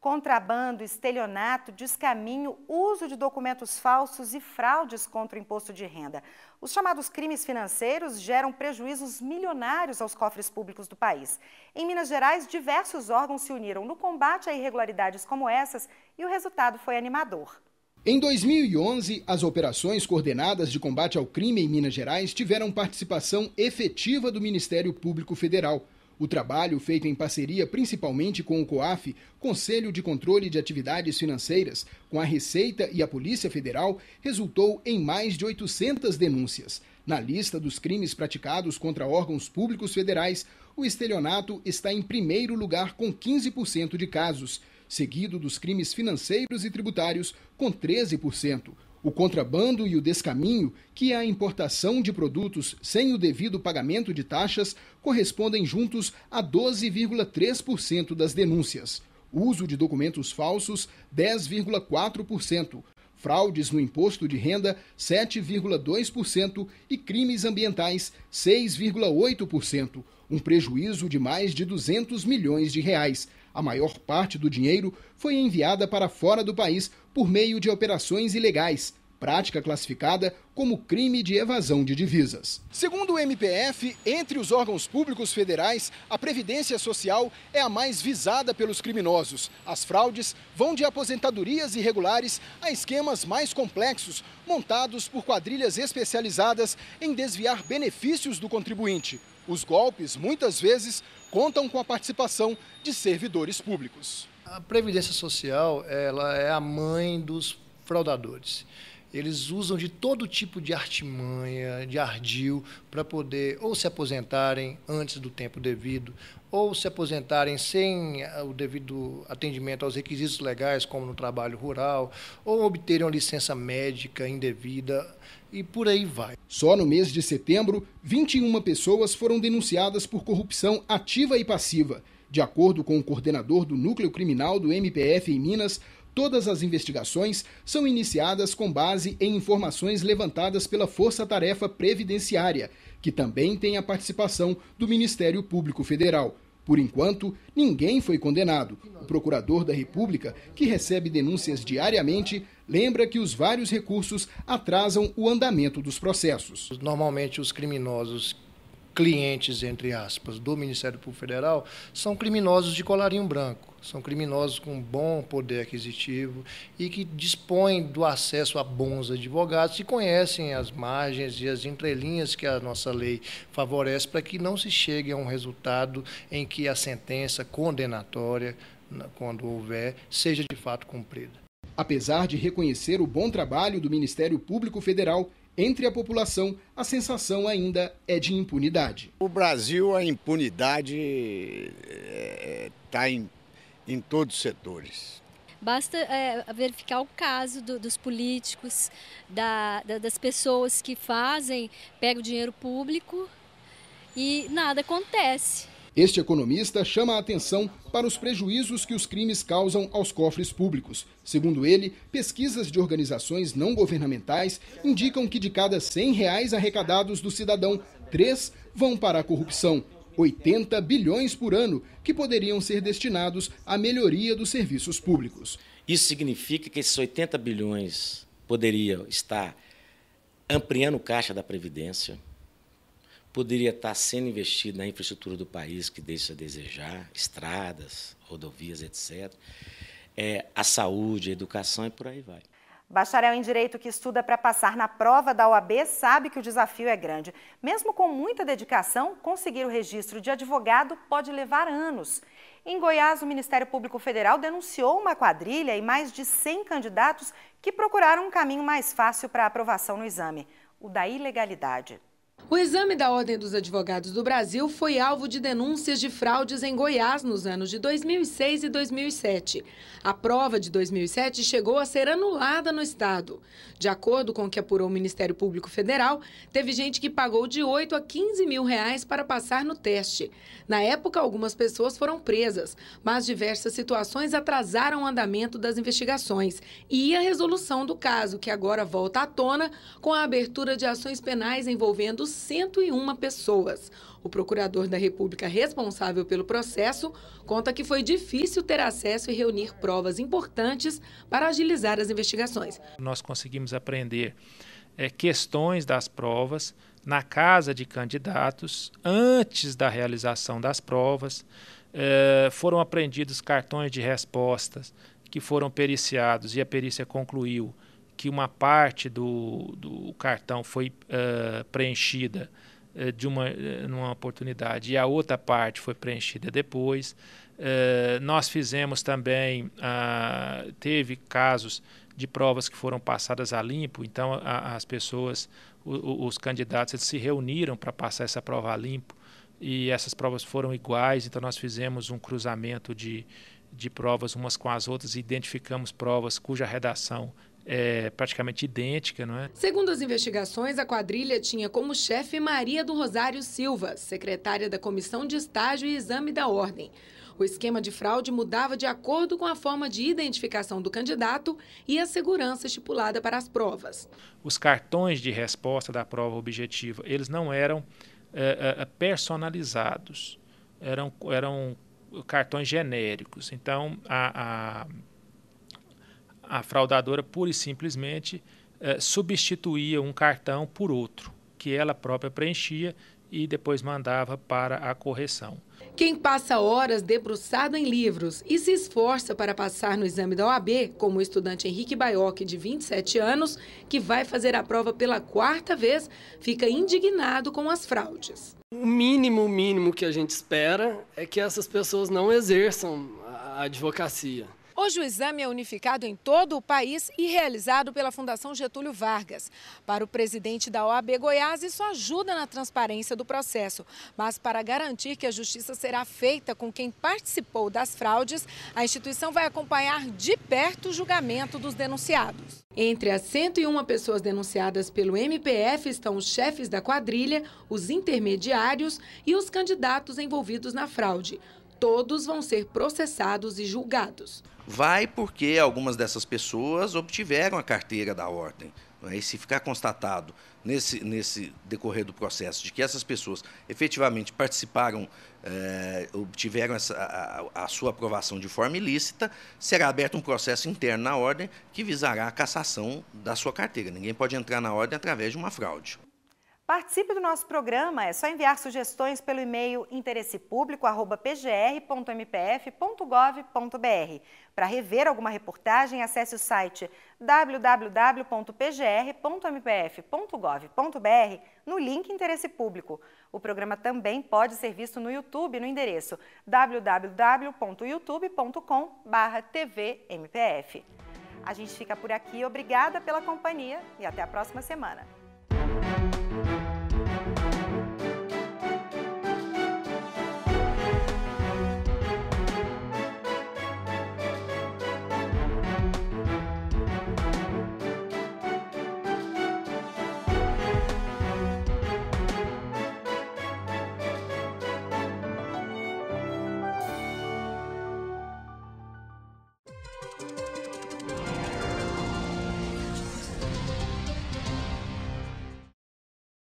Contrabando, estelionato, descaminho, uso de documentos falsos e fraudes contra o imposto de renda. Os chamados crimes financeiros geram prejuízos milionários aos cofres públicos do país. Em Minas Gerais, diversos órgãos se uniram no combate a irregularidades como essas e o resultado foi animador. Em 2011, as operações coordenadas de combate ao crime em Minas Gerais tiveram participação efetiva do Ministério Público Federal. O trabalho, feito em parceria principalmente com o COAF, Conselho de Controle de Atividades Financeiras, com a Receita e a Polícia Federal, resultou em mais de 800 denúncias. Na lista dos crimes praticados contra órgãos públicos federais, o estelionato está em primeiro lugar com 15% de casos, seguido dos crimes financeiros e tributários com 13%. O contrabando e o descaminho, que é a importação de produtos sem o devido pagamento de taxas, correspondem juntos a 12,3% das denúncias. Uso de documentos falsos, 10,4%. Fraudes no imposto de renda, 7,2% e crimes ambientais, 6,8%. Um prejuízo de mais de 200 milhões de reais. A maior parte do dinheiro foi enviada para fora do país por meio de operações ilegais, prática classificada como crime de evasão de divisas. Segundo o MPF, entre os órgãos públicos federais, a Previdência Social é a mais visada pelos criminosos. As fraudes vão de aposentadorias irregulares a esquemas mais complexos, montados por quadrilhas especializadas em desviar benefícios do contribuinte. Os golpes, muitas vezes, contam com a participação de servidores públicos. A Previdência Social, ela é a mãe dos fraudadores. Eles usam de todo tipo de artimanha, de ardil, para poder ou se aposentarem antes do tempo devido, ou se aposentarem sem o devido atendimento aos requisitos legais, como no trabalho rural, ou obterem uma licença médica indevida, e por aí vai. Só no mês de setembro, 21 pessoas foram denunciadas por corrupção ativa e passiva. De acordo com o coordenador do Núcleo Criminal do MPF em Minas, todas as investigações são iniciadas com base em informações levantadas pela Força Tarefa Previdenciária, que também tem a participação do Ministério Público Federal. Por enquanto, ninguém foi condenado. O procurador da República, que recebe denúncias diariamente, lembra que os vários recursos atrasam o andamento dos processos. Normalmente, os criminosos clientes, entre aspas, do Ministério Público Federal são criminosos de colarinho branco, são criminosos com bom poder aquisitivo e que dispõem do acesso a bons advogados e conhecem as margens e as entrelinhas que a nossa lei favorece para que não se chegue a um resultado em que a sentença condenatória, quando houver, seja de fato cumprida. Apesar de reconhecer o bom trabalho do Ministério Público Federal, entre a população, a sensação ainda é de impunidade. No Brasil, a impunidade está em todos os setores. Basta verificar o caso dos políticos, das pessoas que pegam o dinheiro público e nada acontece. Este economista chama a atenção para os prejuízos que os crimes causam aos cofres públicos. Segundo ele, pesquisas de organizações não governamentais indicam que de cada R$100 arrecadados do cidadão, 3 vão para a corrupção. 80 bilhões por ano que poderiam ser destinados à melhoria dos serviços públicos. Isso significa que esses 80 bilhões poderiam estar ampliando o caixa da Previdência, poderia estar sendo investido na infraestrutura do país, que deixa a desejar, estradas, rodovias, etc. A saúde, a educação e por aí vai. Bacharel em Direito que estuda para passar na prova da OAB sabe que o desafio é grande. Mesmo com muita dedicação, conseguir o registro de advogado pode levar anos. Em Goiás, o Ministério Público Federal denunciou uma quadrilha e mais de 100 candidatos que procuraram um caminho mais fácil para a aprovação no exame, o da ilegalidade. O exame da Ordem dos Advogados do Brasil foi alvo de denúncias de fraudes em Goiás nos anos de 2006 e 2007. A prova de 2007 chegou a ser anulada no estado. De acordo com o que apurou o Ministério Público Federal, teve gente que pagou de 8 a 15 mil reais para passar no teste. Na época, algumas pessoas foram presas, mas diversas situações atrasaram o andamento das investigações e a resolução do caso, que agora volta à tona com a abertura de ações penais envolvendo 101 pessoas. O procurador da República responsável pelo processo conta que foi difícil ter acesso e reunir provas importantes para agilizar as investigações. Nós conseguimos apreender questões das provas na casa de candidatos antes da realização das provas. Foram apreendidos cartões de respostas que foram periciados e a perícia concluiu que uma parte do cartão foi preenchida numa oportunidade e a outra parte foi preenchida depois. Nós fizemos também, teve casos de provas que foram passadas a limpo, então as pessoas, os candidatos, eles se reuniram para passar essa prova a limpo e essas provas foram iguais, então nós fizemos um cruzamento de provas umas com as outras e identificamos provas cuja redação é praticamente idêntica, não é? Segundo as investigações, a quadrilha tinha como chefe Maria do Rosário Silva, secretária da Comissão de Estágio e Exame da Ordem. O esquema de fraude mudava de acordo com a forma de identificação do candidato e a segurança estipulada para as provas. Os cartões de resposta da prova objetiva, eles não eram personalizados, eram cartões genéricos. Então, a fraudadora pura e simplesmente substituía um cartão por outro, que ela própria preenchia e depois mandava para a correção. Quem passa horas debruçado em livros e se esforça para passar no exame da OAB, como o estudante Henrique Baiocchi, de 27 anos, que vai fazer a prova pela 4ª vez, fica indignado com as fraudes. O mínimo que a gente espera é que essas pessoas não exerçam a advocacia. Hoje o exame é unificado em todo o país e realizado pela Fundação Getúlio Vargas. Para o presidente da OAB Goiás, isso ajuda na transparência do processo. Mas para garantir que a justiça será feita com quem participou das fraudes, a instituição vai acompanhar de perto o julgamento dos denunciados. Entre as 101 pessoas denunciadas pelo MPF estão os chefes da quadrilha, os intermediários e os candidatos envolvidos na fraude. Todos vão ser processados e julgados. Vai porque algumas dessas pessoas obtiveram a carteira da ordem. E se ficar constatado nesse decorrer do processo de que essas pessoas efetivamente participaram, obtiveram a sua aprovação de forma ilícita, será aberto um processo interno na ordem que visará a cassação da sua carteira. Ninguém pode entrar na ordem através de uma fraude. Participe do nosso programa, é só enviar sugestões pelo e-mail interessepublico@pgr.mpf.gov.br. Para rever alguma reportagem, acesse o site www.pgr.mpf.gov.br no link Interesse Público. O programa também pode ser visto no YouTube no endereço www.youtube.com/tvmpf. A gente fica por aqui, obrigada pela companhia e até a próxima semana.